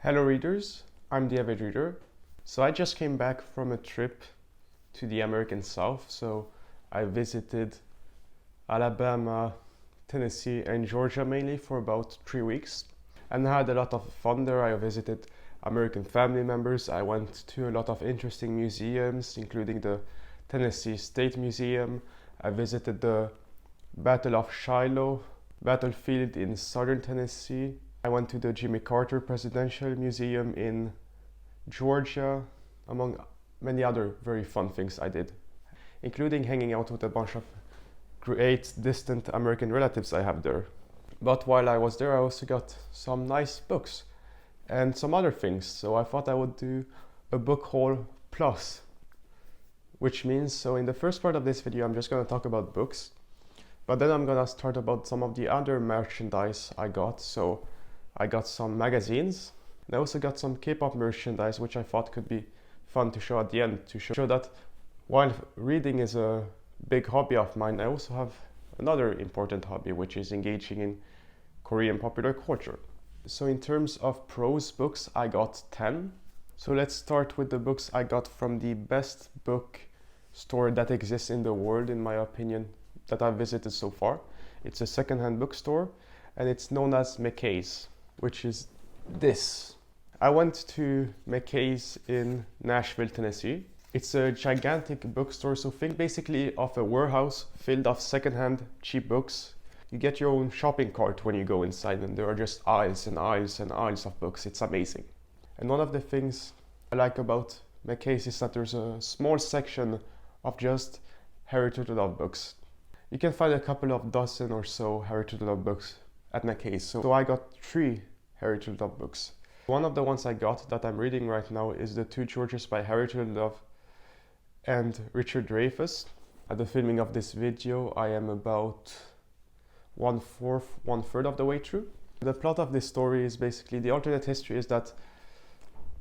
Hello readers, I'm the Avid reader. So I just came back from a trip to the American South. So I visited Alabama, Tennessee and Georgia mainly for about 3 weeks. And I had a lot of fun there. I visited American family members. I went to a lot of interesting museums, including the Tennessee State Museum. I visited the Battle of Shiloh battlefield in southern Tennessee. I went to the Jimmy Carter Presidential Museum in Georgia, among many other very fun things I did, including hanging out with a bunch of great distant American relatives I have there. But while I was there, I also got some nice books and some other things, so I thought I would do a book haul plus, which means, so in the first part of this video I'm just going to talk about books, but then I'm going to start about some of the other merchandise I got. So I got some magazines, and I also got some Kpop merchandise, which I thought could be fun to show at the end, to show that while reading is a big hobby of mine, I also have another important hobby, which is engaging in Korean popular culture. So in terms of prose books, I got 10. So let's start with the books I got from the best bookstore that exists in the world, in my opinion, that I've visited so far. It's a secondhand bookstore, and it's known as McKay's, which is this. I went to McKay's in Nashville, Tennessee. It's a gigantic bookstore, so think basically of a warehouse filled of secondhand cheap books. You get your own shopping cart when you go inside, and there are just aisles and aisles and aisles of books. It's amazing. And one of the things I like about McKay's is that there's a small section of just Harry Turtle books. You can find a couple of dozen or so Harry Turtle books at McKay's. So I got 3 Harry Turtle books. One of the ones I got that I'm reading right now is The Two Georges by Harry Turtle and Richard Dreyfuss. At the filming of this video, I am about 1/3 of the way through. The plot of this story is basically, the alternate history is that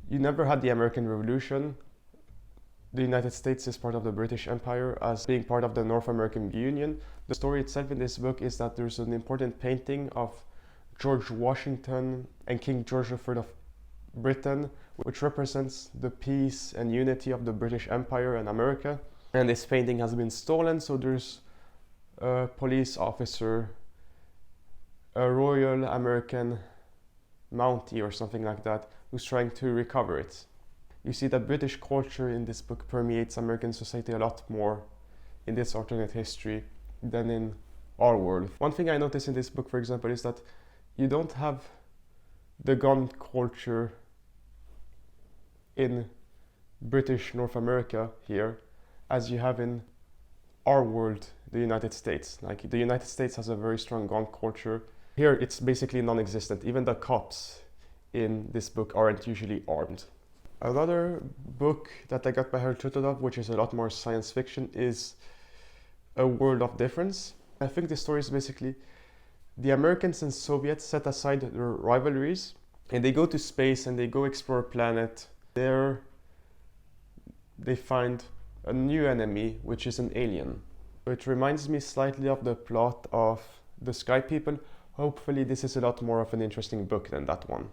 you never had the American Revolution. The United States is part of the British Empire as being part of the North American Union. The story itself in this book is that there's an important painting of George Washington and King George III of Britain, which represents the peace and unity of the British Empire and America. And this painting has been stolen, so there's a police officer, a Royal American Mountie or something like that, who's trying to recover it. You see that British culture in this book permeates American society a lot more in this alternate history than in our world. One thing I noticed in this book, for example, is that you don't have the gun culture in British North America here as you have in our world, the United States. Like, the United States has a very strong gun culture. Here it's basically non-existent. Even the cops in this book aren't usually armed. Another book that I got by Harry Turtle, which is a lot more science fiction, is A World of Difference. I think the story is basically the Americans and Soviets set aside their rivalries and they go to space and they go explore a planet. There they find a new enemy, which is an alien. It reminds me slightly of the plot of The Sky People. Hopefully this is a lot more of an interesting book than that one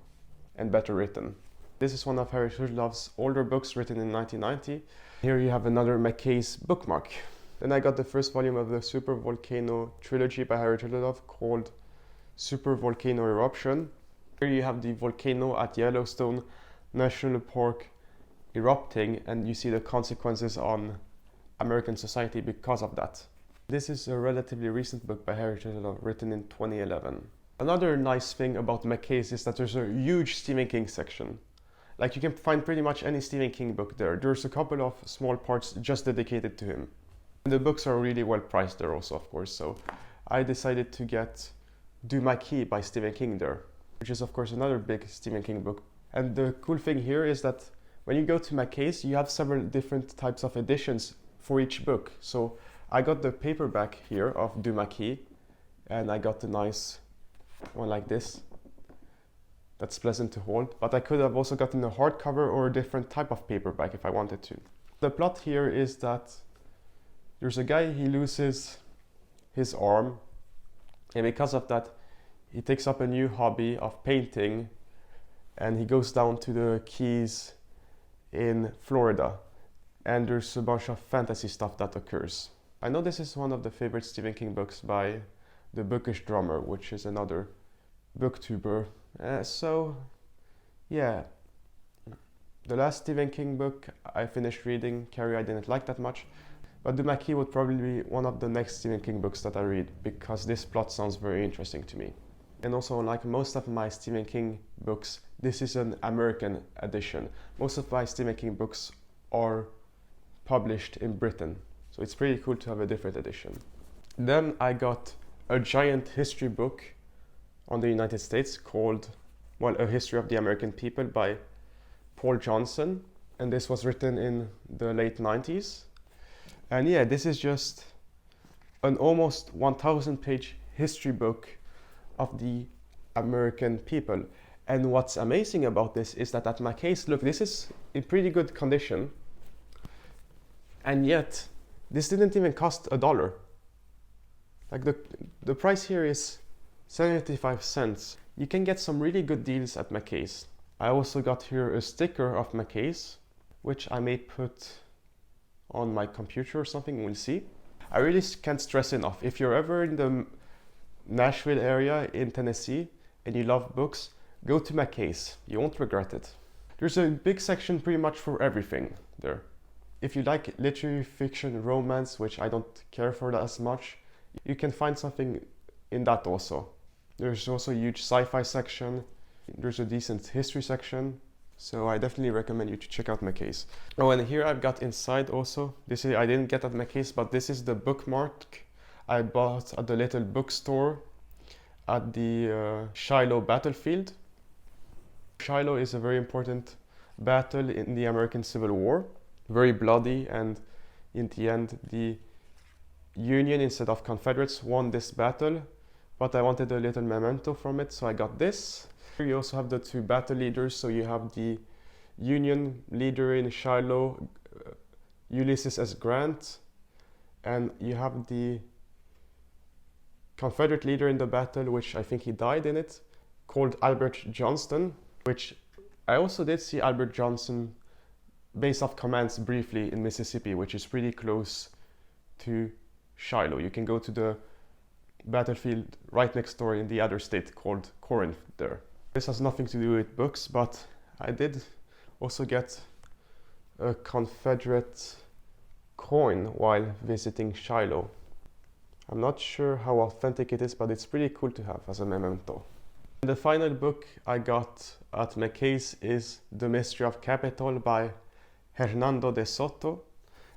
and better written. This is one of Harry Turtle's older books written in 1990. Here you have another McKay's bookmark. Then I got the first volume of the Super Volcano trilogy by Harry Turtle called Super Volcano Eruption. Here you have the volcano at Yellowstone National Park erupting, and you see the consequences on American society because of that. This is a relatively recent book by Harry Turtle written in 2011. Another nice thing about McKay's is that there's a huge Stephen King section. Like, you can find pretty much any Stephen King book there. There's a couple of small parts just dedicated to him. And the books are really well priced there also, of course, so I decided to get Do My Key by Stephen King there, which is of course another big Stephen King book. And the cool thing here is that when you go to McKay's, you have several different types of editions for each book. So I got the paperback here of Do My Key, and I got a nice one like this. That's pleasant to hold, but I could have also gotten a hardcover or a different type of paperback if I wanted to. The plot here is that there's a guy, he loses his arm, and because of that he takes up a new hobby of painting, and he goes down to the Keys in Florida, and there's a bunch of fantasy stuff that occurs. I know this is one of the favorite Stephen King books by the Bookish Drummer, which is another booktuber. So yeah, the last Stephen King book I finished reading, Carrie, I didn't like that much, but The McKay would probably be one of the next Stephen King books that I read, because this plot sounds very interesting to me. And also, like most of my Stephen King books, this is an American edition. Most of my Stephen King books are published in Britain, so it's pretty cool to have a different edition. Then I got a giant history book on the United States called, well, A History of the American People by Paul Johnson, and this was written in the late 90s. And yeah, this is just an almost 1,000-page history book of the American people. And what's amazing about this is that at McKay's, look, this is in pretty good condition, and yet this didn't even cost $1. Like the price here is 75 cents. You can get some really good deals at McKay's. I also got here a sticker of McKay's, which I may put on my computer or something, we'll see. I really can't stress enough, if you're ever in the Nashville area in Tennessee and you love books, go to McKay's. You won't regret it. There's a big section pretty much for everything there. If you like literary fiction, romance, which I don't care for that as much, you can find something in that also. There's also a huge sci-fi section. There's a decent history section. So I definitely recommend you to check out McKay's. Oh, and here I've got inside also, this is, I didn't get at McKay's, but this is the bookmark I bought at the little bookstore at the Shiloh battlefield. Shiloh is a very important battle in the American Civil War, very bloody, and in the end the Union instead of Confederates won this battle, but I wanted a little memento from it, so I got this. Here you also have the two battle leaders, so you have the Union leader in Shiloh, Ulysses S. Grant, and you have the Confederate leader in the battle, which I think he died in it, called Albert Johnston, which I also did see Albert Johnson base of commands briefly in Mississippi, which is pretty close to Shiloh. You can go to the battlefield right next door in the other state called Corinth there. This has nothing to do with books, but I did also get a Confederate coin while visiting Shiloh. I'm not sure how authentic it is, but it's pretty cool to have as a memento. And the final book I got at McKay's is The Mystery of Capital by Hernando de Soto,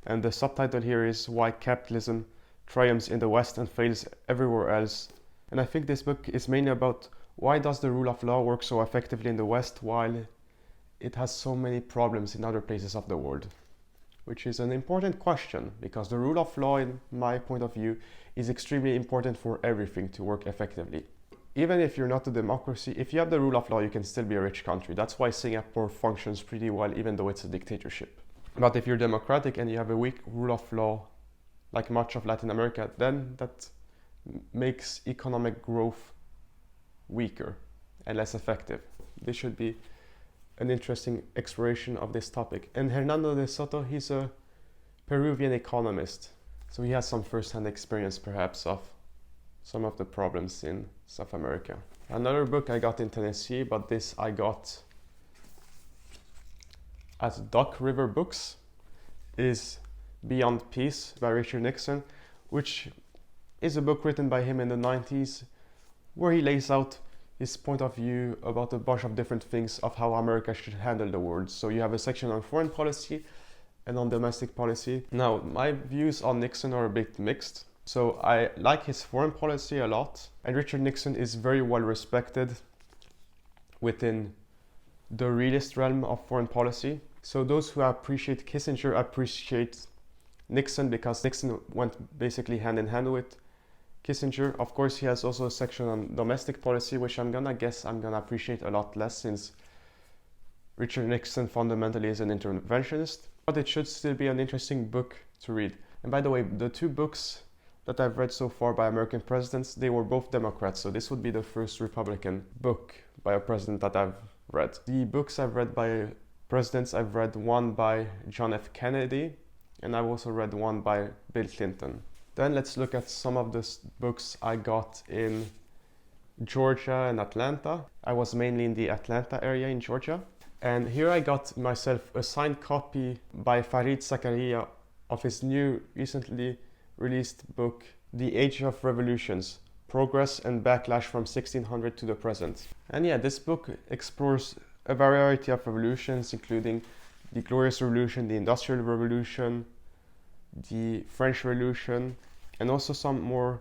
and the subtitle here is Why Capitalism Triumphs in the West and Fails Everywhere Else. And I think this book is mainly about why does the rule of law work so effectively in the West while it has so many problems in other places of the world? Which is an important question, because the rule of law, in my point of view, is extremely important for everything to work effectively. Even if you're not a democracy, if you have the rule of law, you can still be a rich country. That's why Singapore functions pretty well, even though it's a dictatorship. But if you're democratic and you have a weak rule of law, like much of Latin America, then that makes economic growth weaker and less effective. This should be an interesting exploration of this topic. And Hernando de Soto, he's a Peruvian economist, so he has some first-hand experience perhaps of some of the problems in South America. Another book I got in Tennessee, but this I got at Duck River Books, is Beyond Peace by Richard Nixon, which is a book written by him in the 90s, where he lays out his point of view about a bunch of different things of how America should handle the world. So you have a section on foreign policy and on domestic policy. Now, my views on Nixon are a bit mixed. So I like his foreign policy a lot, and Richard Nixon is very well respected within the realist realm of foreign policy. So those who appreciate Kissinger appreciate Nixon, because Nixon went basically hand in hand with Kissinger. Of course, he has also a section on domestic policy, which I'm gonna appreciate a lot less, since Richard Nixon fundamentally is an interventionist. But it should still be an interesting book to read. And by the way, the two books that I've read so far by American presidents, they were both Democrats. So this would be the first Republican book by a president that I've read. The books I've read by presidents, I've read one by John F. Kennedy, and I've also read one by Bill Clinton. Then let's look at some of the books I got in Georgia and Atlanta. I was mainly in the Atlanta area in Georgia. And here I got myself a signed copy by Farid Zakaria of his new, recently released book, The Age of Revolutions, Progress and Backlash from 1600 to the Present. And yeah, this book explores a variety of revolutions, including the Glorious Revolution, the Industrial Revolution, the French Revolution, and also some more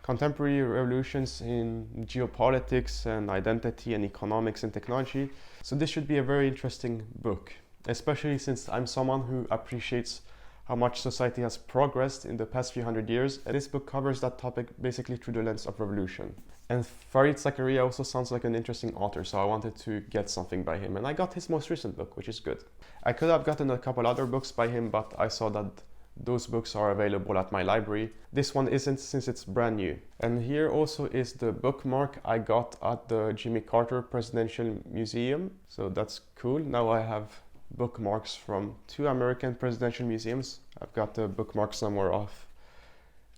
contemporary revolutions in geopolitics and identity and economics and technology. So this should be a very interesting book, especially since I'm someone who appreciates how much society has progressed in the past few hundred years. And this book covers that topic basically through the lens of revolution. And Farid Zakaria also sounds like an interesting author, so I wanted to get something by him. And I got his most recent book, which is good. I could have gotten a couple other books by him, but I saw that those books are available at my library. This one isn't, since it's brand new. And here also is the bookmark I got at the Jimmy Carter Presidential Museum. So that's cool. Now I have bookmarks from 2 American presidential museums. I've got the bookmark somewhere of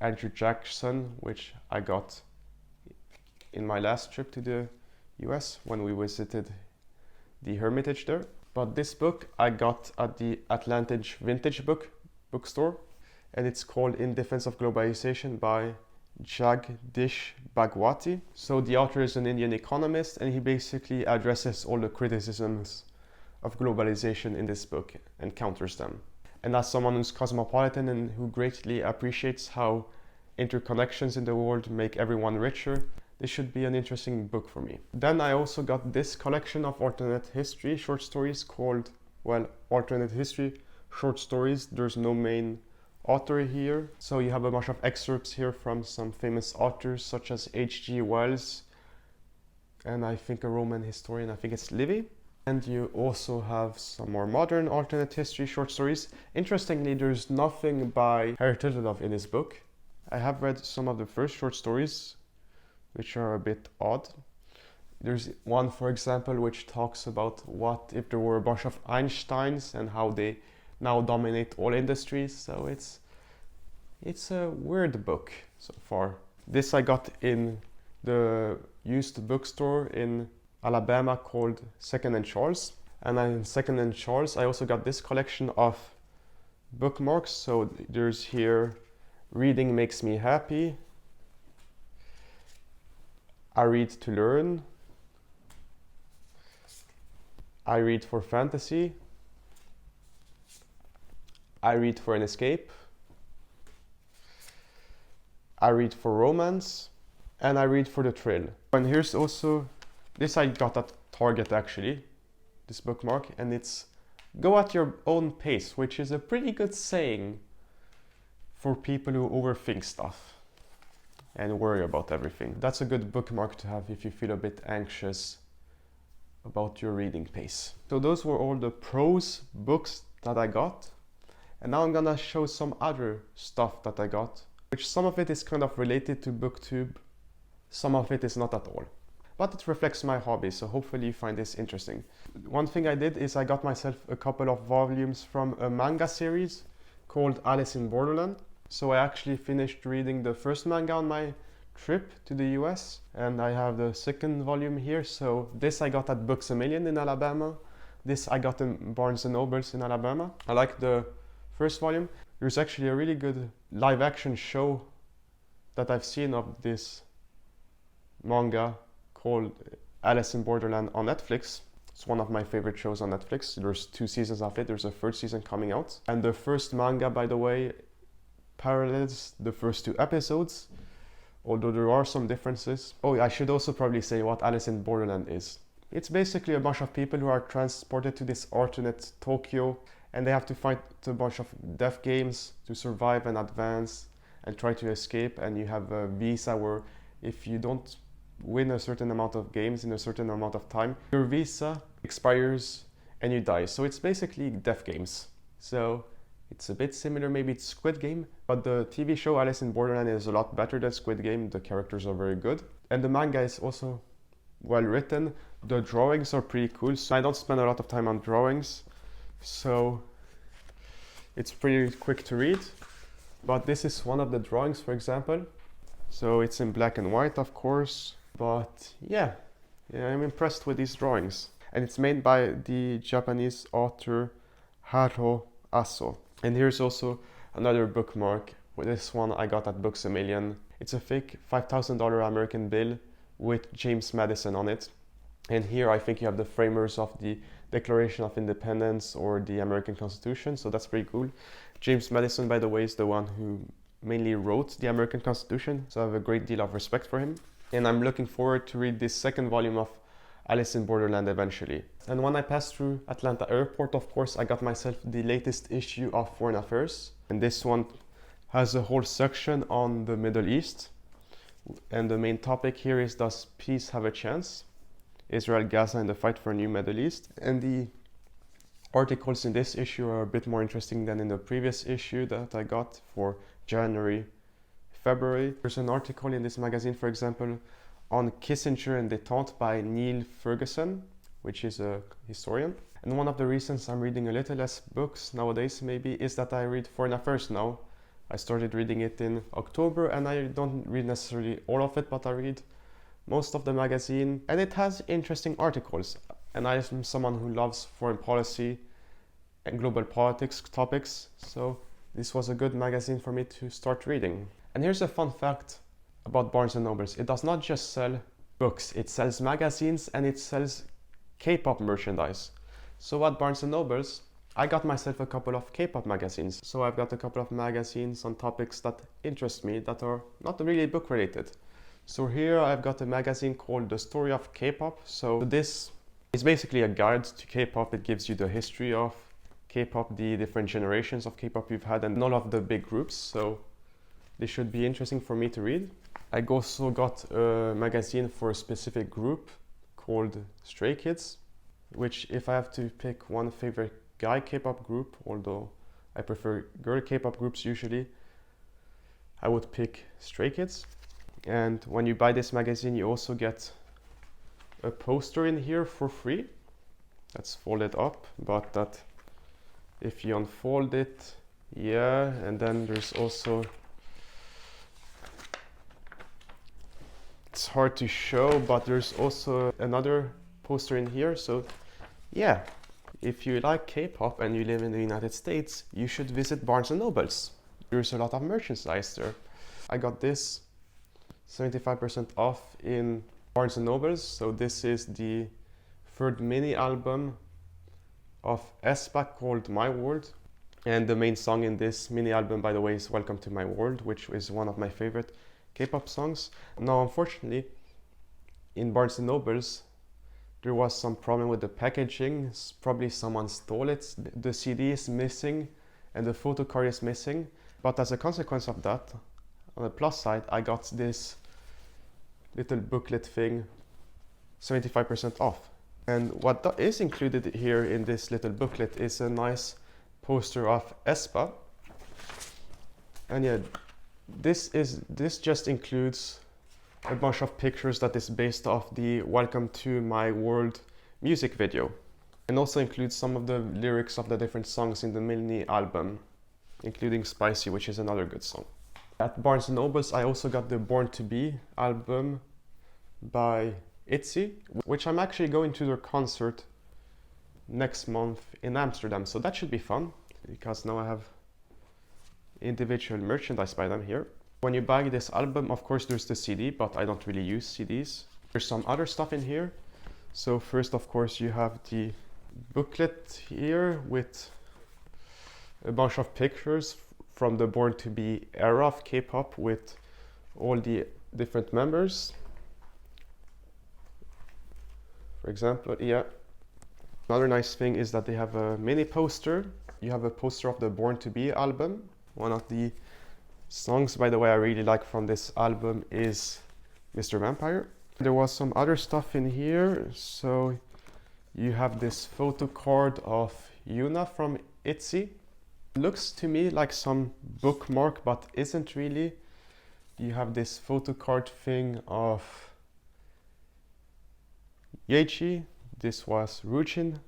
Andrew Jackson, which I got in my last trip to the US when we visited the Hermitage there. But this book I got at the Atlantic Vintage Bookstore, and it's called In Defense of Globalization by Jagdish Bhagwati. So the author is an Indian economist, and he basically addresses all the criticisms of globalization in this book and counters them. And as someone who's cosmopolitan and who greatly appreciates how interconnections in the world make everyone richer, this should be an interesting book for me. Then I also got this collection of alternate history short stories called, well, Alternate History Short Stories. There's no main author here. So you have a bunch of excerpts here from some famous authors such as H.G. Wells and I think a Roman historian, I think it's Livy. And you also have some more modern alternate history short stories. Interestingly, there's nothing by Harry Turtledove in this book. I have read some of the first short stories, which are a bit odd. There's one, for example, which talks about what if there were a bunch of Einsteins and how they now dominate all industries. So it's a weird book so far. This I got in the used bookstore in Alabama called Second and Charles. And in Second and Charles I also got this collection of bookmarks. So there's here Reading Makes Me Happy, I Read to Learn, I Read for Fantasy, I Read for an Escape, I Read for Romance, and I Read for the Thrill. And here's also, this I got at Target actually, this bookmark, and it's go at your own pace, which is a pretty good saying for people who overthink stuff and worry about everything. That's a good bookmark to have if you feel a bit anxious about your reading pace. So those were all the prose books that I got. And now I'm gonna show some other stuff that I got, which some of it is kind of related to BookTube, some of it is not at all. But it reflects my hobby, so hopefully you find this interesting. One thing I did is I got myself a couple of volumes from a manga series called Alice in Borderland. So I actually finished reading the first manga on my trip to the US, and I have the second volume here. So this I got at Books A Million in Alabama. This I got in Barnes & Nobles in Alabama. I like the first volume. There's actually a really good live action show that I've seen of this manga called Alice in Borderland on Netflix. It's one of my favorite shows on Netflix. There's 2 seasons of it. There's a 3rd season coming out. And the first manga, by the way, parallels the first 2 episodes, although there are some differences. Oh, I should also probably say what Alice in Borderland is. It's basically a bunch of people who are transported to this alternate Tokyo, and they have to fight a bunch of death games to survive and advance and try to escape. And you have a visa where if you don't win a certain amount of games in a certain amount of time, your visa expires and you die. So it's basically death games. So it's a bit similar, maybe it's Squid Game, but the TV show Alice in Borderland is a lot better than Squid Game. The characters are very good. And the manga is also well written. The drawings are pretty cool. So I don't spend a lot of time on drawings, so it's pretty quick to read. But this is one of the drawings, for example. So it's in black and white, of course. But yeah, I'm impressed with these drawings. And it's made by the Japanese author Haro Aso. And here's also another bookmark. With this one I got at Books A Million. It's a fake $5,000 American bill with James Madison on it. And here I think you have the framers of the Declaration of Independence or the American Constitution, so that's pretty cool. James Madison, by the way, is the one who mainly wrote the American Constitution, so I have a great deal of respect for him. And I'm looking forward to read this second volume of Alice in Borderland eventually. And when I passed through Atlanta Airport, of course, I got myself the latest issue of Foreign Affairs. And this one has a whole section on the Middle East. And the main topic here is, does peace have a chance? Israel, Gaza, and the fight for a new Middle East. And the articles in this issue are a bit more interesting than in the previous issue that I got for January, February. There's an article in this magazine, for example, on Kissinger and Détente by Neil Ferguson, which is a historian. And one of the reasons I'm reading a little less books nowadays maybe is that I read Foreign Affairs now. I started reading it in October, and I don't read necessarily all of it, but I read most of the magazine, and it has interesting articles. And I am someone who loves foreign policy and global politics topics, so this was a good magazine for me to start reading. And here's a fun fact about Barnes & Nobles. It does not just sell books, it sells magazines and it sells K-pop merchandise. So at Barnes & Nobles, I got myself a couple of K-pop magazines. So I've got a couple of magazines on topics that interest me that are not really book related. So here I've got a magazine called The Story of K-pop. So this is basically a guide to K-pop. It gives you the history of K-pop, the different generations of K-pop you've had, and all of the big groups. So this should be interesting for me to read. I also got a magazine for a specific group called Stray Kids, which, if I have to pick one favorite guy K-pop group, although I prefer girl K-pop groups usually, I would pick Stray Kids. And when you buy this magazine, you also get a poster in here for free. That's folded up, but that if you unfold it, yeah, and then there's also, it's hard to show, but there's also another poster in here. So yeah, if you like K-pop and you live in the United States, you should visit Barnes & Nobles. There's a lot of merchandise there. I got this 75% off in Barnes & Nobles. So this is the third mini album of aespa called My World. And the main song in this mini album, by the way, is Welcome to My World, which is one of my favorite K-pop songs. Now, unfortunately, in Barnes & Nobles, there was some problem with the packaging. Probably someone stole it. The CD is missing and the photo card is missing. But as a consequence of that, on the plus side, I got this little booklet thing 75% off. And what is included here in this little booklet is a nice poster of aespa. And yeah, this just includes a bunch of pictures that is based off the Welcome to My World music video, and also includes some of the lyrics of the different songs in the mini album, including Spicy, which is another good song. At Barnes & Nobles, I also got the Born to Be album by ITZY, which I'm actually going to their concert next month in Amsterdam, so that should be fun, because now I have individual merchandise by them here. When you buy this album, of course there's the CD, but I don't really use CDs. There's some other stuff in here. So first, of course, you have the booklet here with a bunch of pictures from the Born to Be era of K-pop with all the different members. For example, yeah. Another nice thing is that they have a mini poster. You have a poster of the Born to Be album. One of the songs, by the way, I really like from this album is Mr. Vampire. There was some other stuff in here. So you have this photo card of Yuna from ITZY. Looks to me like some bookmark, but isn't really. You have this photo card thing of Yeji, this was Rujin.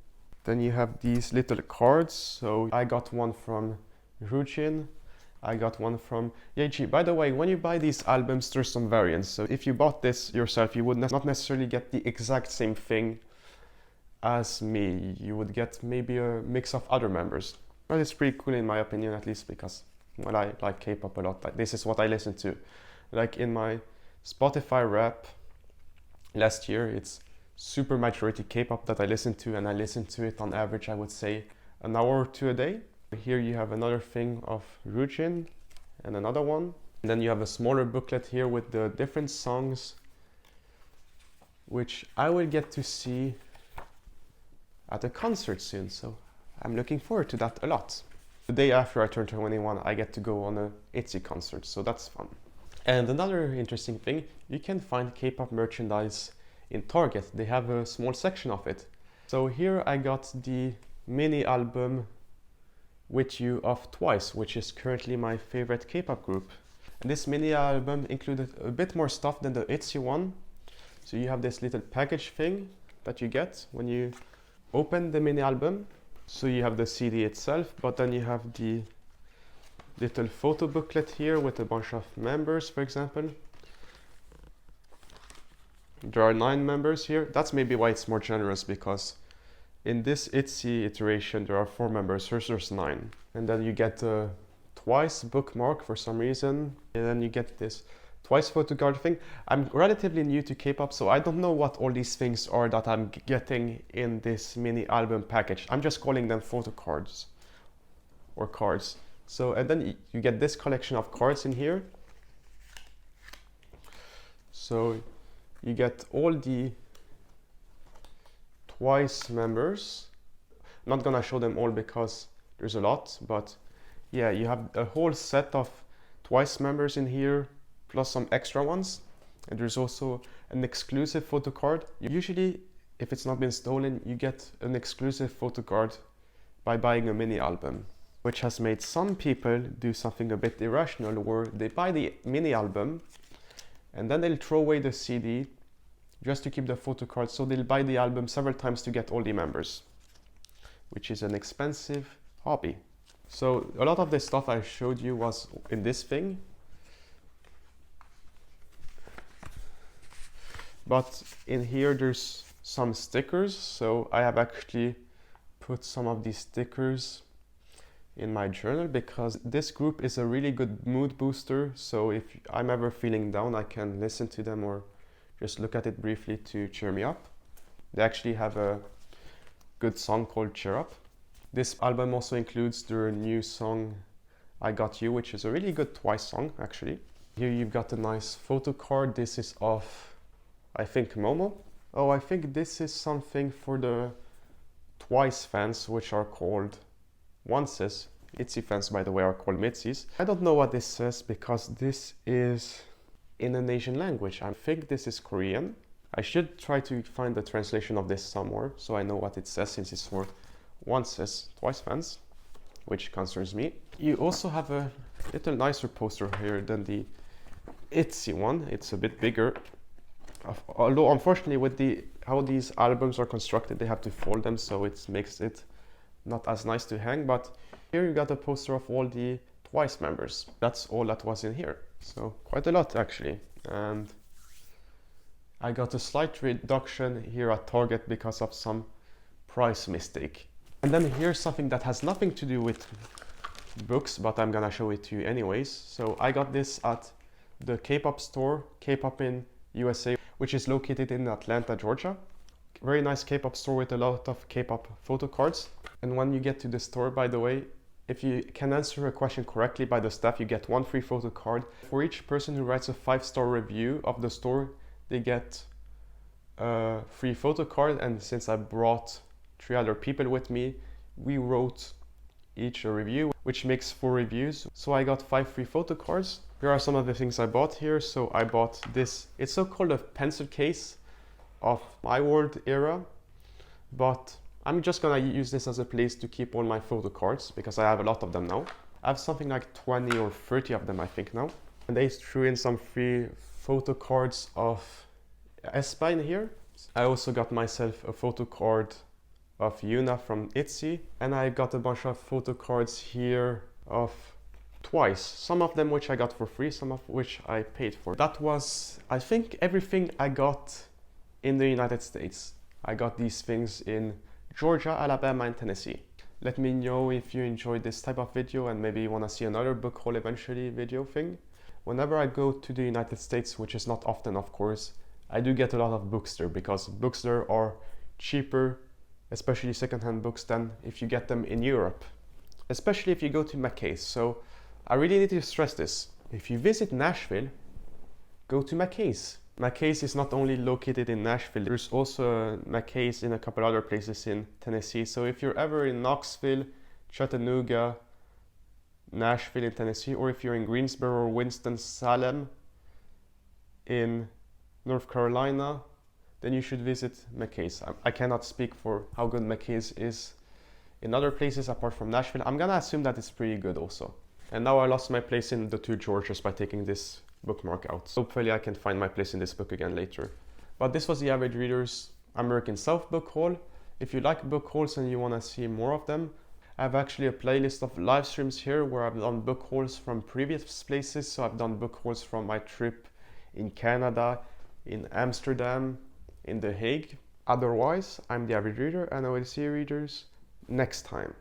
Then you have these little cards. So I got one from Rujin. I got one from Yeji. By the way, when you buy these albums, there's some variants. So if you bought this yourself, you would not necessarily get the exact same thing as me. You would get maybe a mix of other members. But it's pretty cool in my opinion, at least because, well, I like K-pop a lot. Like, this is what I listen to. Like in my Spotify rap last year, it's super majority K-pop that I listen to, and I listen to it on average, I would say, an hour or two a day. Here you have another thing of Rujin and another one. And then you have a smaller booklet here with the different songs, which I will get to see at a concert soon. So I'm looking forward to that a lot. The day after I turn 21, I get to go on a ITZY concert, so that's fun. And another interesting thing, you can find K-pop merchandise in Target. They have a small section of it. So here I got the mini album With You of Twice, which is currently my favorite K-pop group. And this mini album included a bit more stuff than the ITZY one. So you have this little package thing that you get when you open the mini album. So you have the CD itself, but then you have the little photo booklet here with a bunch of members, for example. There are 9 members here. That's maybe why it's more generous, because in this ITZY iteration there are 4 members, here there's 9. And then you get a Twice bookmark for some reason, and then you get this Twice photo card thing. I'm relatively new to K-pop, so I don't know what all these things are that I'm getting in this mini album package. I'm just calling them photo cards or cards. So, and then you get this collection of cards in here. So you get all the Twice members. I'm not gonna show them all because there's a lot, but yeah, you have a whole set of Twice members in here, plus some extra ones. And there's also an exclusive photo card. Usually, if it's not been stolen, you get an exclusive photo card by buying a mini album, which has made some people do something a bit irrational, where they buy the mini album and then they'll throw away the CD just to keep the photo card. So they'll buy the album several times to get all the members, which is an expensive hobby. So a lot of the stuff I showed you was in this thing. But in here there's some stickers. So I have actually put some of these stickers in my journal because this group is a really good mood booster. So if I'm ever feeling down, I can listen to them or just look at it briefly to cheer me up. They actually have a good song called Cheer Up. This album also includes their new song I Got You, which is a really good Twice song actually. Here you've got a nice photo card. This is of, I think, Momo. Oh, I think this is something for the Twice fans, which are called Onces. ITZY fans, by the way, are called Mitzis. I don't know what this says because this is in an Asian language. I think this is Korean. I should try to find the translation of this somewhere so I know what it says, since it's for Onces Twice fans, which concerns me. You also have a little nicer poster here than the ITZY one. It's a bit bigger. Although unfortunately with how these albums are constructed, they have to fold them, so it makes it not as nice to hang. But here you got a poster of all the Twice members. That's all that was in here, so quite a lot actually. And I got a slight reduction here at Target because of some price mistake. And then here's something that has nothing to do with books, but I'm gonna show it to you anyways. So I got this at the Kpop store, Kpop in USA, which is located in Atlanta, Georgia. Very nice Kpop store with a lot of Kpop photo cards. And when you get to the store, by the way, if you can answer a question correctly by the staff, you get 1 free photo card. For each person who writes a 5-star review of the store, they get a free photo card. And since I brought 3 other people with me, we wrote each a review, which makes 4 reviews. So I got 5 free photo cards. Here are some of the things I bought here. So I bought this, it's so-called a pencil case of my world era, but I'm just gonna use this as a place to keep all my photo cards because I have a lot of them now. I have something like 20 or 30 of them, I think, now. And they threw in some free photo cards of aespa in here. I also got myself a photo card of Yuna from Etsy, and I got a bunch of photo cards here of twice, some of them which I got for free, some of which I paid for. That was, I think, everything I got in the United States. I got these things in Georgia, Alabama, and Tennessee. Let me know if you enjoyed this type of video and maybe you want to see another book haul eventually video thing. Whenever I go to the United States, which is not often of course, I do get a lot of books there because books there are cheaper, especially secondhand books, than if you get them in Europe, especially if you go to McKay's. So I really need to stress this. If you visit Nashville, go to McKay's. McKay's is not only located in Nashville, there's also McKay's in a couple other places in Tennessee. So if you're ever in Knoxville, Chattanooga, Nashville in Tennessee, or if you're in Greensboro or Winston-Salem in North Carolina, then you should visit McKay's. I cannot speak for how good McKay's is in other places apart from Nashville. I'm gonna assume that it's pretty good also. And now I lost my place in the two Georgias by taking this bookmark out. Hopefully I can find my place in this book again later. But this was the Avid Reader's American South book haul. If you like book hauls and you want to see more of them, I have actually a playlist of live streams here where I've done book hauls from previous places. So I've done book hauls from my trip in Canada, in Amsterdam, in The Hague. Otherwise, I'm the Avid Reader and I will see you readers next time.